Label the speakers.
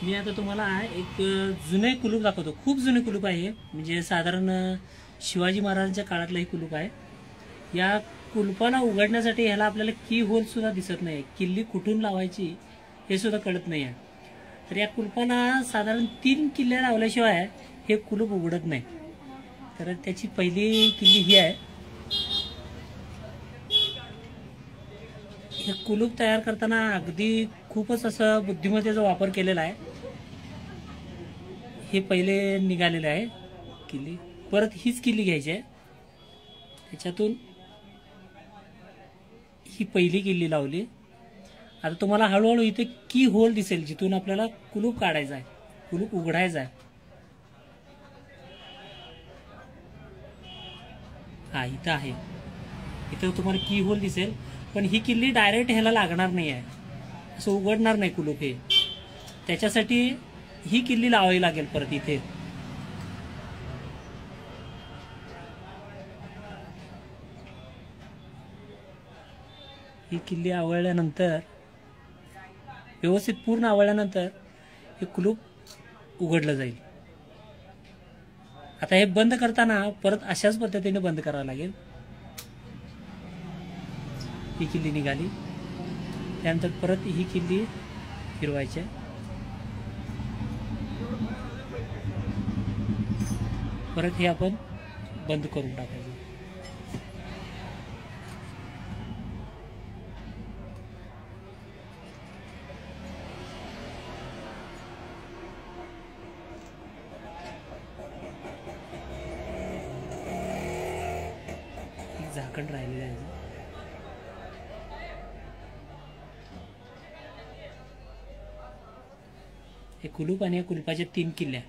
Speaker 1: मी आता तुम्हाला एक जुने कुलूप दाखवतो। खूप जुने कुलूप आहे, म्हणजे साधारण शिवाजी महाराजांच्या काळातलं हे कुलूप आहे। या कुलपाला उघडण्यासाठी ह्याला आपल्याला की होल सुद्धा दिसत नाही, किल्ली कुठून लावायची हे सुद्धा कळत नाही आहे। तर या कुलपाला साधारण 3 किल्ल्या लावल्याशिवाय हे कुलूप उघडत नाही। तर त्याची पहिली किल्ली ही आहे। हे कुलूप तयार करताना अगदी खूपच असं बुद्धिमत्तेचा वापर केलेला आहे। हे पहिले निघालेले आहे किल्ली, परत हीच किल्ली घ्यायची आहे। त्याच्यातून ही पहिली किल्ली लावली। आता तुम्हाला हळूहळू इथे की होल दिसेल, जिथून आपल्याला कुलूप काढायचा आहे, कुलूप उघडायचा आहे। हा इथं आहे, इथं तुम्हाला की होल दिसेल, पण ही किल्ली डायरेक्ट ह्याला लागणार नाही आहे, असं उघडणार नाही कुलूप हे। त्याच्यासाठी ही किल्ली लावावी लागेल परत इथे। ही किल्ली आवळल्यानंतर, व्यवस्थित पूर्ण आवळल्यानंतर हे कुलूप उघडलं जाईल। आता हे बंद करताना परत अशाच पद्धतीने बंद करावं लागेल। ही किल्ली निघाली, त्यानंतर परत ही किल्ली फिरवायची, परत हे आपण बंद करून टाकायचं। झाकण राहिलेलं आहे। हे कुलूप आणि या कुलपाच्या 3 किल्ल्या